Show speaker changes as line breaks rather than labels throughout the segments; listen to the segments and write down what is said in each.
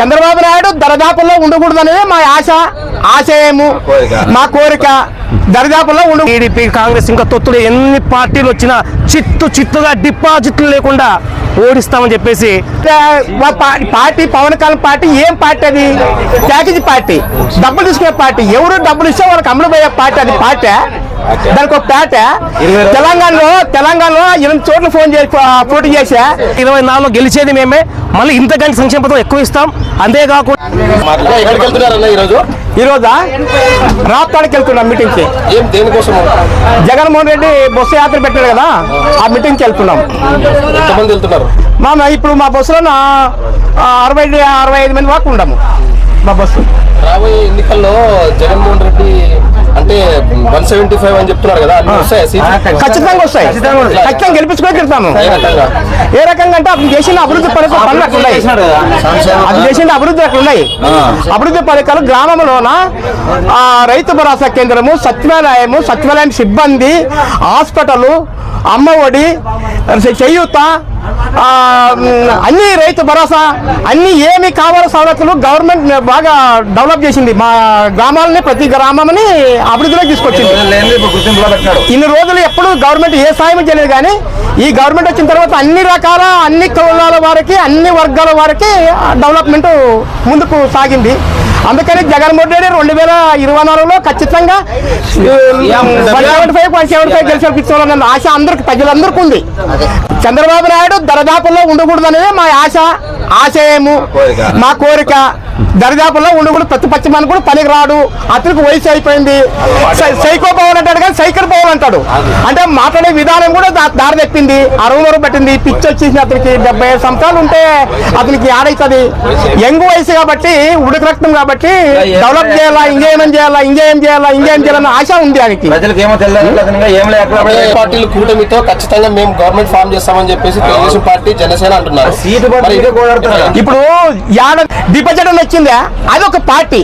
చంద్రబాబు నాయుడు దరిదాపుల్లో ఉండకూడదనేది మా ఆశయము, మా కోరిక. దరిదాపుల్లో
టీడీపీ, కాంగ్రెస్ ఇంకా తొత్తులు ఎన్ని పార్టీలు వచ్చినా చిత్తుగా డిపాజిట్లు లేకుండా ఓడిస్తామని చెప్పేసి
పార్టీ పవన్ కళ్యాణ్ పార్టీ ఏం పార్టీ? అది ప్యాకేజీ పార్టీ, డబ్బులు తీసుకునే పార్టీ. ఎవరు డబ్బులు ఇస్తే వాళ్ళకి అమలు పోయే పార్టీ. అది పార్టీ, దానికి ఒక పేట. తెలంగాణలో 8 చోట్ల పోటీ చేసా.
24లో గెలిచేది మేమే. మళ్ళీ ఇంతకంటే సంక్షేమ పథకం ఎక్కువ ఇస్తాం. అంతేకాకుండా
ఈరోజా రాప్తాడికి వెళ్తున్నాం మీటింగ్ కి. జగన్మోహన్ రెడ్డి బస్సు యాత్ర పెట్టాడు కదా, ఆ మీటింగ్ కి వెళ్తున్నాం. ఇప్పుడు మా బస్సులో 65 మంది వరకు ఉండము. మా బస్సు
రాబోయే ఎన్నికల్లో జగన్మోహన్ రెడ్డి అంటే 175 అని చెప్తున్నారు కదా,
ఖచ్చితంగా వస్తాయి. ఖచ్చితంగా గెలిపించుకొని తిడతాము. ఏ రకంగా అంటే అతను చేసిన అభివృద్ధి పనులు అట్లున్నాయి. అది చేసిన అభివృద్ధి అట్లున్నాయి. అభివృద్ధి పథకాలు గ్రామంలోన రైతు భరోసా కేంద్రము, సచివాలయం సిబ్బంది, హాస్పిటల్, అమ్మఒడి, చేయూత, అన్ని రైతు భరోసా, అన్ని ఏమి కావాలో సవలతులు గవర్నమెంట్ బాగా డెవలప్ చేసింది. మా గ్రామాలని, ప్రతి గ్రామాన్ని అభివృద్ధిలోకి తీసుకొచ్చింది. ఇన్ని రోజులు ఎప్పుడు గవర్నమెంట్ ఏ సాయం చేయలేదు, కానీ ఈ గవర్నమెంట్ వచ్చిన తర్వాత అన్ని కులాల వారికి, అన్ని వర్గాల వారికి డెవలప్మెంట్ ముందుకు సాగింది. అందుకని జగన్మోహన్ రెడ్డి 2024లో ఖచ్చితంగా 175 గెలిచాలన్న ఆశ ప్రజలందరికీ ఉంది. చంద్రబాబు నాయుడు దరిదాపుల్లో ఉండకూడదనేది మా ఆశయము, మా కోరిక. దరిదాపుల్లో ఉండకూడదు. ప్రతి పశ్చిమానికి కూడా పనికి రాడు. అతనికి వయసు అయిపోయింది. సైకో పవన్ అంటాడు కానీ సైకిల్ పవన్ అంటాడు. అంటే మాట్లాడే విధానం కూడా దారి తెప్పింది, అరువు పెట్టింది. పిచ్చి వచ్చేసింది అతనికి. 75 సంవత్సరాలు ఉంటే అతనికి ఆడవుతుంది. యంగ్ వయసు కాబట్టి, ఉడుకు రక్తం కాబట్టి డెవలప్ చేయాలా, ఇంకేం చేయాలన్న ఆశ ఉంది ఆయనకి.
పార్టీలు కూటమితో ఖచ్చితంగా మేము గవర్నమెంట్ ఫామ్ చేస్తామని చెప్పేసి తెలుగుదేశం పార్టీ, జనసేన అంటున్నారు.
ఇప్పుడు డిపాజిట్ వచ్చిందా, అది ఒక పార్టీ,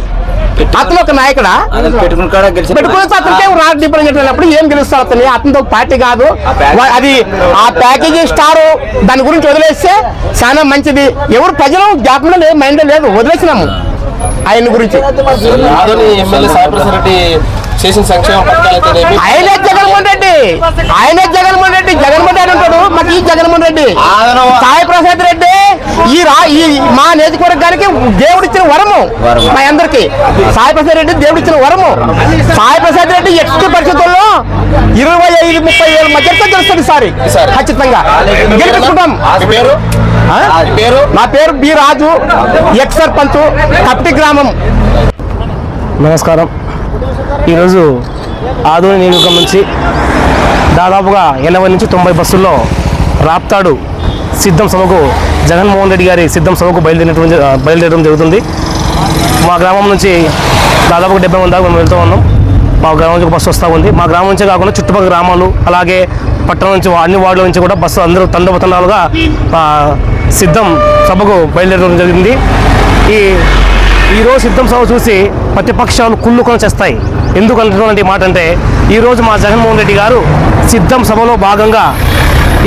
అతను ఒక నాయకుడా? పెట్టుకున్నప్పుడు ఏం గెలుస్తారు అతని? అతనితో పార్టీ కాదు అది. ఆ ప్యాకేజీ స్టార్ దాని గురించి వదిలేస్తే చాలా మంచిది. ఎవరు ప్రజలు జ్ఞాపకం లేదు, మైండ్ లేదు, వదిలేసినాము ఆయన గురించి.
చేసిన సంక్షేమ పథకాలు
ఆయనే జగన్మోహన్ రెడ్డి అంటాడు. మాకు ఈ జగన్మోహన్ రెడ్డి, సాయి ప్రసాద్ రెడ్డి ఈ మా నియోజకవర్గానికి దేవుడిచ్చిన వరము. మా అందరికి సాయి ప్రసాద్ రెడ్డి దేవుడిచ్చిన వరము. సాయి ప్రసాద్ రెడ్డి ఎట్టి పరిస్థితుల్లో 25-30 ఏళ్ళ మధ్యతో గెలుస్తుంది. ఖచ్చితంగా గెలిపించుకుంటాం. నా పేరు బి రాజు, ఎక్స్ సర్పంచ్, కప్టి గ్రామం.
నమస్కారం. ఈరోజు ఆదోని నియోజకవర్గం నుంచి దాదాపుగా 80 నుంచి 90 బస్సుల్లో రాప్తాడు సిద్ధం సభకు, జగన్మోహన్ రెడ్డి గారి సిద్ధం సభకు బయలుదేరడం జరుగుతుంది. మా గ్రామం నుంచి దాదాపుగా 70 మంది దాకా మేము వెళ్తూ ఉన్నాం. మా గ్రామం నుంచి ఒక బస్సు వస్తూ ఉంది. మా గ్రామం నుంచే కాకుండా చుట్టుపక్కల గ్రామాలు, అలాగే పట్టణం నుంచి, అన్ని వార్డుల నుంచి కూడా బస్సు అందరూ తండోపతండాలుగా సిద్ధం సభకు బయలుదేరడం జరిగింది. ఈరోజు సిద్ధం సభ చూసి ప్రతిపక్షాలు కుళ్ళుకొని చేస్తాయి. ఎందుకు అంటున్నటువంటి మాట అంటే, ఈరోజు మా జగన్మోహన్ రెడ్డి గారు సిద్ధం సభలో భాగంగా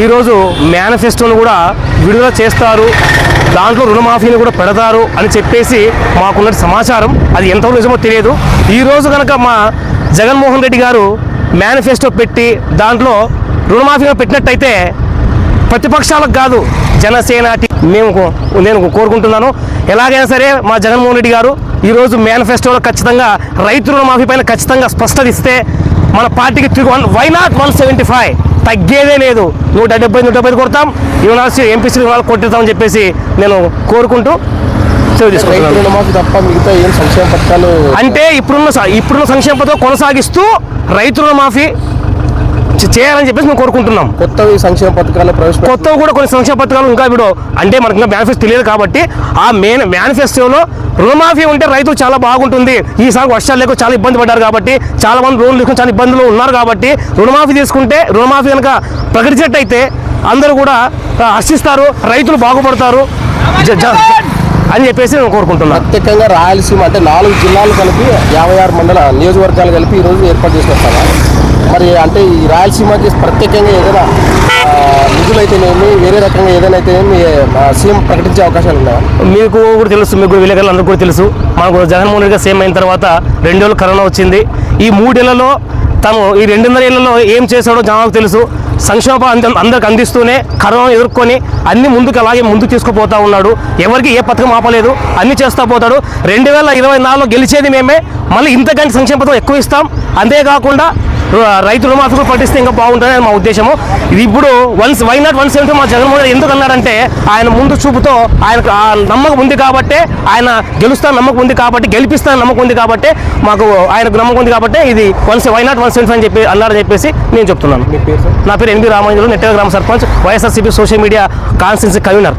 ఈరోజు మేనిఫెస్టోను కూడా విడుదల చేస్తారు, దాంట్లో రుణమాఫీని కూడా పెడతారు అని చెప్పేసి మాకున్న సమాచారం. అది ఎంతవరకు నిజమో తెలియదు. ఈరోజు కనుక మా జగన్మోహన్ రెడ్డి గారు మేనిఫెస్టో పెట్టి దాంట్లో రుణమాఫీని పెట్టినట్టయితే ప్రతిపక్షాలకు కాదు, జనసేన నేను కోరుకుంటున్నాను. ఎలాగైనా సరే మా జగన్మోహన్ రెడ్డి గారు ఈరోజు మేనిఫెస్టోలో ఖచ్చితంగా రైతు రుణమాఫీ పైన ఖచ్చితంగా స్పష్టత ఇస్తే మన పార్టీకి వై నాట్ 175 తగ్గేదే లేదు. 170 కొడతాం, యూనివర్సిటీ ఎంపీసీ కొట్టిస్తామని చెప్పేసి నేను కోరుకుంటూ సెలవు తీసుకుంటున్నాను. అంటే ఇప్పుడున్న సంక్షేమ పథకం కొనసాగిస్తూ రైతు రుణమాఫీ చేయాలని చెప్పేసి మేము కోరుకుంటున్నాం.
కొత్తవి సంక్షేమ పథకాలు
కొత్తవి కూడా కొన్ని సంక్షేమ పథకాలు ఇంకా ఇప్పుడు అంటే మనకు ఇంకా మేనిఫెస్టో తెలియదు కాబట్టి ఆ మేనిఫెస్టోలో రుణమాఫీ ఉంటే రైతులు చాలా బాగుంటుంది. ఈసారి వర్షాలు లేక చాలా ఇబ్బంది పడ్డారు కాబట్టి, చాలా మంది లోన్లు తీసుకుని చాలా ఇబ్బందులు ఉన్నారు కాబట్టి రుణమాఫీ తీసుకుంటే, రుణమాఫీ కనుక ప్రకటించినట్టయితే అందరూ కూడా హర్షిస్తారు, రైతులు బాగుపడతారు అని చెప్పేసి నేను కోరుకుంటున్నాను.
ప్రత్యేకంగా రాయలసీమ అంటే 4 జిల్లాలు కలిపి 56 మండల నియోజకవర్గాలు కలిపి ఈరోజు ఏర్పాటు చేసినట్టు మరి అంటే ఈ రాయలసీమకి ప్రత్యేకంగా ఏదైనా నిధులు అయితేనేమి వేరే రకంగా ఏదైనా అయితేనేమి సీఎం ప్రకటించే అవకాశాలు ఉన్నాయా?
మీకు కూడా తెలుసు, మీకు విలేకరులు అందరికీ కూడా తెలుసు, మనకు జగన్మోహన్ రెడ్డి గారు సీఎం అయిన తర్వాత 2 ఏళ్ళు కరోనా వచ్చింది. ఈ 3 ఏళ్లలో తను ఈ 2.5 ఏళ్లలో ఏం చేశాడో జనాలకు తెలుసు. సంక్షేమ అందరికి అందిస్తూనే కరోనా ఎదుర్కొని అన్ని ముందుకు అలాగే ముందుకు తీసుకుపోతా ఉన్నాడు. ఎవరికి ఏ పథకం ఆపలేదు, అన్ని చేస్తూ పోతాడు. 2024లో గెలిచేది మేమే, మళ్ళీ ఇంతకంటే సంక్షేమ పథకం ఎక్కువ ఇస్తాం. అంతేకాకుండా రైతు రుణమాఫీ కూడా పట్టిస్తే ఇంకా బాగుంటుందని మా ఉద్దేశము. ఇది ఇప్పుడు వై నాట్ 170 మా జగన్మోహన్ రెడ్డి ఎందుకు అన్నాడంటే ఆయన ముందు చూపుతో ఆయనకు ఆ నమ్మకం ఉంది కాబట్టి, ఆయన గెలుస్తాను నమ్మకం ఉంది కాబట్టి, గెలిపిస్తాను నమ్మకం ఉంది కాబట్టి, మాకు ఆయనకు నమ్మకం ఉంది కాబట్టి ఇది వై నాట్ 175 అని చెప్పి అన్నారని చెప్పేసి నేను చెప్తున్నాను.
మీ పేరు సార్?
నా పేరు ఎన్బి రామాంజలు, నెట్టెల గ్రామ sarpanch, YSRCP social media constituency convener.